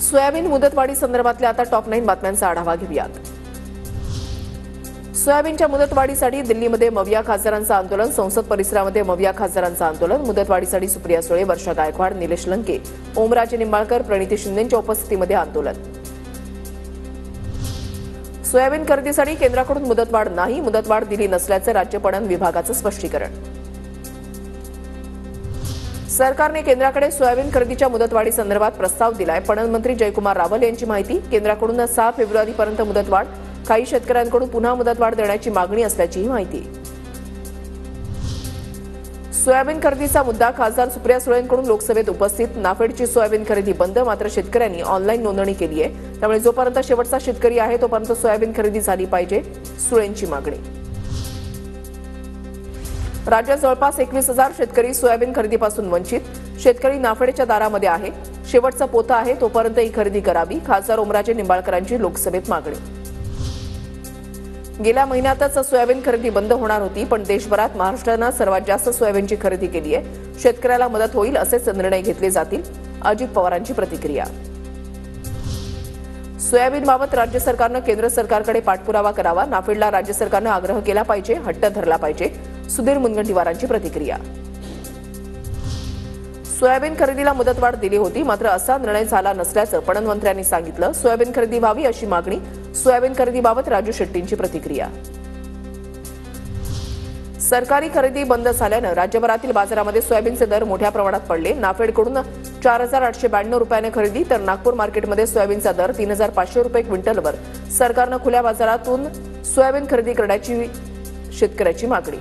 Soybean मुदतवाढी संदर्भातल्या आता top 9 बातम्यांचा आढावा घेऊयात. सोयाबीनच्या मुदतवाढीसाठी दिल्लीमध्ये मविया खासदारांचं आंदोलन, संसद परिसरामध्ये मविया खासदारांचं आंदोलन. मुदतवाढीसाठी सुप्रिया सुळे, वर्षा गायकवाड, निलेश लंके, ओमराजे निंबाळकर, प्रणिती शिंदेंच्या उपस्थितीमध्ये आंदोलन. सोयाबीन खरेदीसाठी केंद्राकडून मुदतवाढ नाही, मुदतवाढ दिली नसल्याचं राज्य पणन विभागाचं स्पष्टीकरण. सरकारने केंद्राकडे सोयाबीन खरेदीच्या मुदतवाढीसंदर्भात प्रस्ताव दिलाय. पणन मंत्री जयकुमार रावल यांची माहिती. केंद्राकडून 6 फेब्रुवारीपर्यंत मुदतवाढ, काही शेतकऱ्यांकडून पुन्हा मुदतवाढ देण्याची मागणी असल्याचीही माहिती. सोयाबीन खरेदीचा मुद्दा खासदार सुप्रिया सुळेंकडून लोकसभेत उपस्थित. नाफेडची सोयाबीन खरेदी बंद, मात्र शेतकऱ्यांनी ऑनलाईन नोंदणी केली आहे. त्यामुळे जोपर्यंत शेवटचा शेतकरी आहे तोपर्यंत सोयाबीन खरेदी झाली पाहिजे, सुळेंची मागणी. राज्यात जवळपास 21,000 शेतकरी सोयाबीन खरेदीपासून वंचित. शेतकरी नाफेडच्या दारामध्ये आहे. शेवटचा पोता आहे तोपर्यंत ही खरेदी करावी, खासदार ओमराजे निंबाळकरांची लोकसभेत मागणी. गेल्या महिन्यातच सोयाबीन खरेदी बंद होणार होती, पण देशभरात महाराष्ट्रानं सर्वात जास्त सोयाबीनची खरेदी केली आहे. शेतकऱ्याला मदत होईल असेच निर्णय घेतले जातील, अजित पवारांची प्रतिक्रिया. सोयाबीनबाबत राज्य सरकारनं केंद्र सरकारकडे पाठपुरावा करावा. नाफेडला राज्य सरकारनं आग्रह केला पाहिजे, हट्ट धरला पाहिजे, सुधीर मुनगंटीवारांची प्रतिक्रिया. सोयाबीन खरेदीला मुदतवाढ दिली होती, मात्र असा निर्णय झाला नसल्याचं पणन मंत्र्यांनी सांगितलं. सोयाबीन खरेदी व्हावी अशी मागणी. सोयाबीन खरेदीबाबत राजू शेट्टींची प्रतिक्रिया. सरकारी खरेदी बंद झाल्यानं राज्यभरातील बाजारामध्ये सोयाबीनचे दर मोठ्या प्रमाणात पडले. नाफेडकडून 4,892 रुपयाने खरेदी, तर नागपूर मार्केटमध्ये सोयाबीनचा दर 3,500 रुपये क्विंटलवर. सरकारनं खुल्या बाजारातून सोयाबीन खरेदी करण्याची शेतकऱ्याची मागणी.